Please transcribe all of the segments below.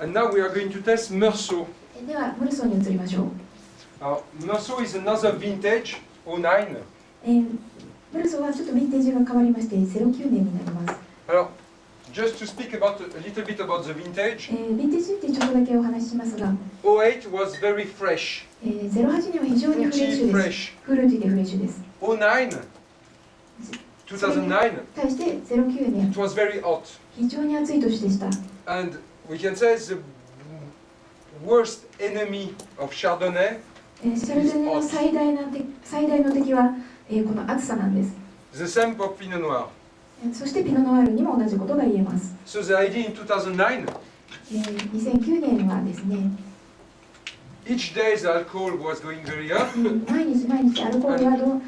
And now we are going to test Meursault. では、ムルソーに移りましょう。Meursault is another vintage, 09. ムルソーはちょっとヴィンテージが変わりまして、09年になります。Alors, just to speak about a little bit about the vintage. ヴィンテージってちょっとだけお話ししますが、08 was very fresh. 08年は非常にフレッシュです。フルーティーでフレッシュです。09, 2009. 対して09年、It was very hot. 非常に暑い年でした。And we can say the worst enemy of Chardonnay. シャルドネの最大の敵は、この暑さなんです。The same for Pinot Noir. そしてピノノワールにも同じことが言えます。So the idea in 2009, 2009年はですね、each day the alcohol was going very up. 毎日アルコールがどん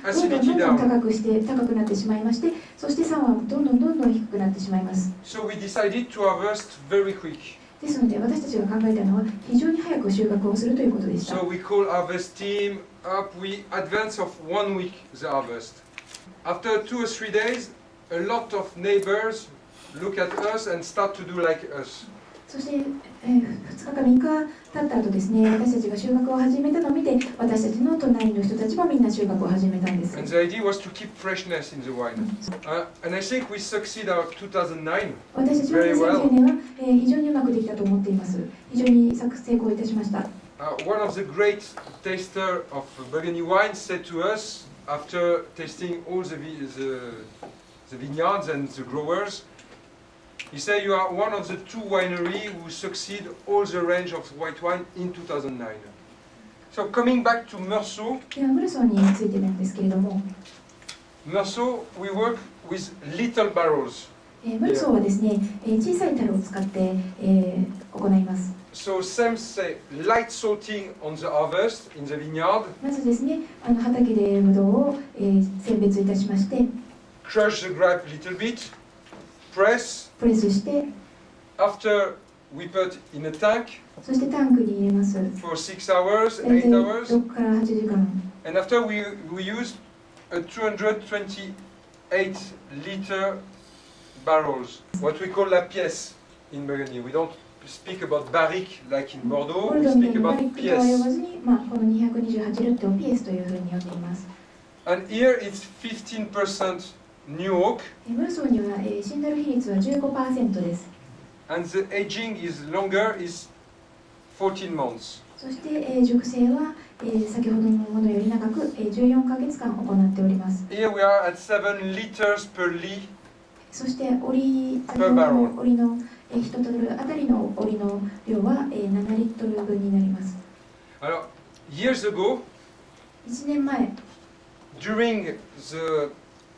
どん高くなってしまいまして、そして酸はどんどん低くなってしまいます。So we decided to harvest very quick. ですので私たちが考えたのは非常に早く収穫をするということでした。So we call harvest team up. We advance of 1 week the harvest. After 2 or 3 days, a lot of neighbors look at us and start to do like us. そして、2日か3日経った後ですね、私たちが収穫を始めたのを見て、私たちの隣の人たちもみんな収穫を始めたんです。And the idea was to keep freshness in the wine. And I think we succeed out 2009私たちは very 2009 well. 年は、非常にうまくできたと思っています。非常に成功いたしました。One of the great taster of Burgundy wine said to us after tasting all the vineyards and the growers, he said you are one of the 2 wineries who succeed all the range of white wine in 2009. So coming back to Meursault, ではムルソーについてなんですけれども、Meursault we work with little barrels. ムルソーはですね、小さい樽を使って、行います。So some say light salting on the harvest in the vineyard, まずですね、畑でブドウを、選別いたしまして、crush the grape a little bit, press. プレスして、After we put in a tank そしてタンクに入れます。 for 6 hours, 大体 8 hours, 6から8時間。and after we use a 228 liter barrels, what we call la pièce in Burgundy. We don't speak about barrique like in Bordeaux, ボル we ドーみたい speak にバ about リックとは呼ば pièce. ずに、この228ルットをピエスというふうに呼んでいます。And here it's 15% new oak, ムルソーには、シンダル比率は 15% です。and the aging is longer, is 14 months. そして、熟成は、先ほどのものより長く、14ヶ月間行っております。Here we are at 7 liters per litre. そして先ほどの折の1トルあたりの折の量は7リットル分になります。Alors, years ago, 1年前、 during the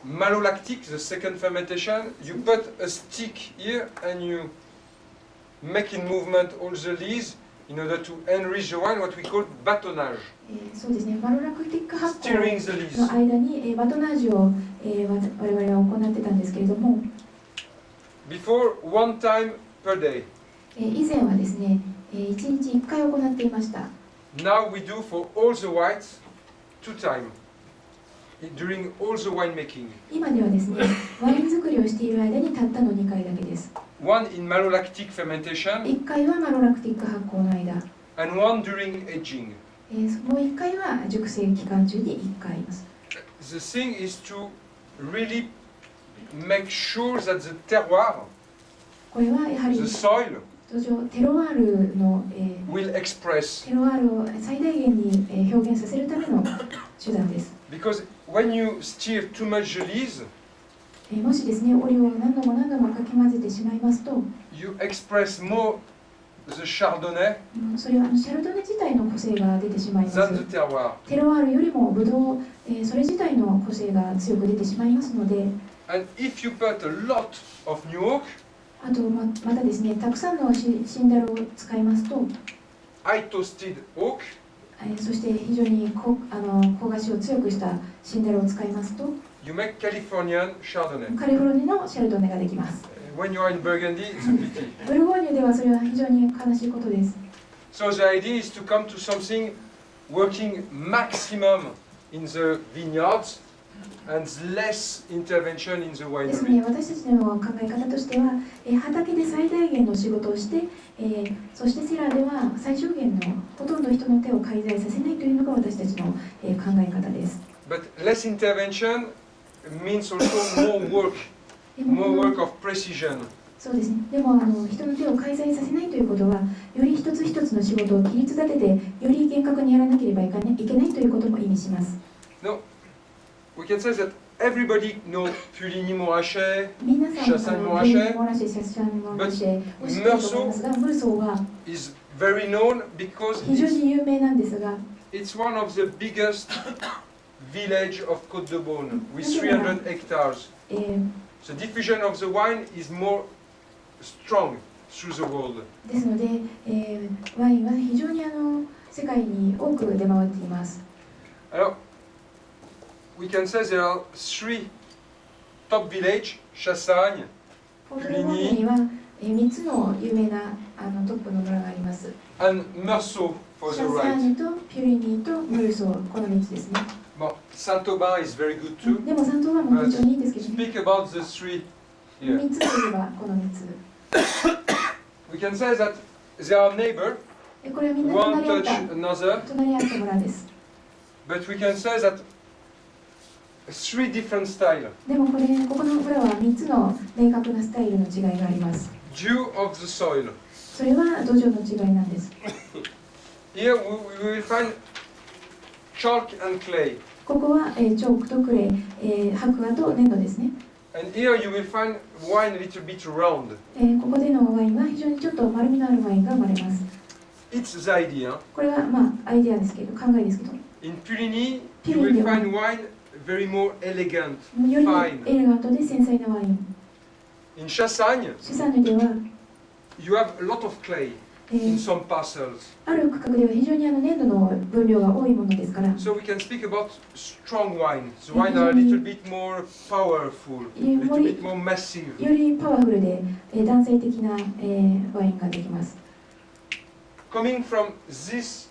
malolactic, the second fermentation, you put a stick here and you make in movement all the lees in order to enrich the wine, what we call bâtonnage. そうですね、マロラクティック発 Steering the 酵 lees. の間にバトナージュを我々は行ってたんですけれども、Before, 1 time per day. 以前はですね、1日1回行っていました。Now we do for all the whites 2 times during all the wine making. 今ではですね、ワイン作りをしている間にたったの2回だけです。One in malolactic fermentation 1回はマロラクティック発酵の間、and one during aging. もう1回は熟成期間中に1回います。The thing is to really make sure that the terroir, これはやはり the soil, 土壌テロワールの、will express. テロワールを最大限に、表現させるための手段です。Because when you stir too much the lees, もしですね、オリを何度もかき混ぜてしまいますと、you express more the chardonnay それはシャルドネ自体の個性が出てしまいます。 than the terroir. テロワールよりもブドウ、それ自体の個性が強く出てしまいますので、 And if you put a lot of new oak, あと またですね、たくさんのシンダルを使いますと、 high toasted oak, そして非常に焦がしを強くしたシンダルを使いますと、 you make Californian chardonnay. カリフォルニアのシャルドネができます。 When you are in Burgundy, it's a pity. ブルゴーニュではそれは非常に悲しいことです。 So the idea is to come to something working maximum in the vineyards and less intervention in the ですね、 winery. 私たちの考え方としては、畑で最大限の仕事をして、そしてセラーでは最小限のほとんど人の手を介在させないというのが私たちの、考え方です。But less intervention means also more work of precision. そうですね。でも人の手を介在させないということは、より一つ一つの仕事を規律立てて、より厳格にやらなければいけないということも意味します。No, we can say that everybody knows Puligny Montrachet, 皆さん、Chassagne Montrachet, モラシェ、シャシャンモラシェを知っていると思いますが、ムルソーは is very known because 非常に有名なんですが、it's one of the biggest village of Côte de Beaune with 300 hectares. The diffusion of the wine is more strong through the world. ですので、ワインは非常に世界に多く出回っています。Alors, we can say there are 3 top villages: Chassagne, ポートレモンには3つの有名なトップの村があります。 and Meursault for シ the ャサー right. ニとピュリニーとムルソー、この3つですね。Well, Saint-Aubin is very good too. でもサントーバも非常にいいですけどね。 Speak about the 3 here. 3つといえばこの3つ。We can say that they are neighbors, これはみんな one 隣り合っ touch た another, 隣り合った村です。 but we can say that 3 different styles. でもここの村は3つの明確なスタイルの違いがあります。 Due of the soil. それは土壌の違いなんです。 Here we will find chalk and clay. ここはチョークとクレイ、白亜と粘土ですね。 And here you will find wine a little bit round. ここでのワインは非常にちょっと丸みのあるワインが生まれます。 It's the idea. これはアイデアですけど、考えですけど。 In Puligny, you will find wine very more elegant, より fine. エレガントで繊細なワイン。 In Chassagne, シサヌでは、you have a lot of clay in some parcels. ある区画では非常に粘土の分量が多いものですから、 So we can speak about strong wine. The wine are a little bit more powerful, a little bit more massive. よりパワフルで男性的なワインができます。 Coming from this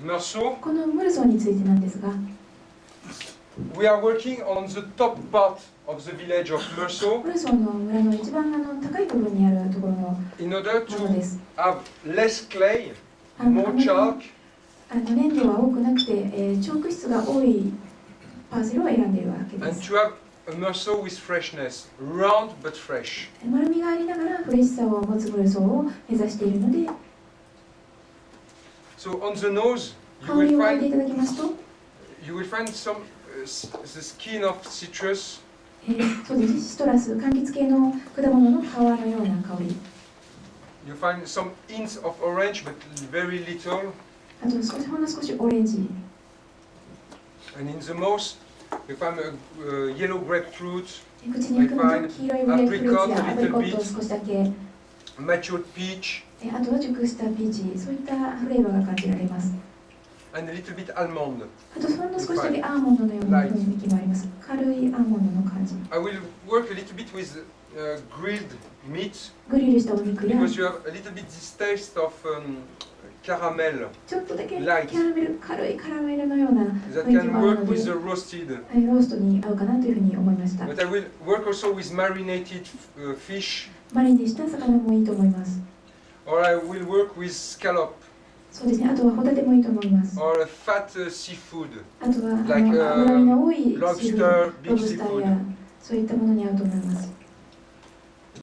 Meursault, このムルソーについてなんですが、 we are working on the top part of the village of Meursault ムルソーの村の一番高い部分にあるところの in order もので to す。have less clay, more chalk, 粘土は多くなくて、チョーク質が多いパーセルを選んでいるわけで and す。 to have a Meursault with freshness, round but fresh. 丸みがありながらフレッシュさを持つムルソーを目指しているので、 So on the nose, 香りを嗅いでいただきますと、 you will find some the skin of citrus, そうですね、シトラス、柑橘系の果物の皮のような香り。 you find some hints of orange but very little, あとほんの少しオレンジ。 and in the mouth you find yellow grapefruit, 口に含むと黄色いグレープフルーツやアプリコットを少しだけ、 matured peach, あとは熟したピーチ、そういったフレーバーが感じられます。 and a little bit almond. あとほんの少しだけアーモンドのような雰囲気もあります。軽いアーモンドの感じ。 I will work a little bit with grilled meat グリルしたお肉や、 because you have a little bit this taste of caramel ちょっとだけキャ Light ラメル、軽いカラメルのような that 雰囲気 can もある work ので、 with the roasted. ローストに合うかなというふうに思いました。 But I will work also with marinated fish, マリネした魚もいいと思います。 or I will work with scallop, そうですね、あとはホタテもいいと思います。 or fat seafood, あとは like 脂身の多いシーフード、 lobster, ロ big ブスター seafood. やそういったものに合うと思います。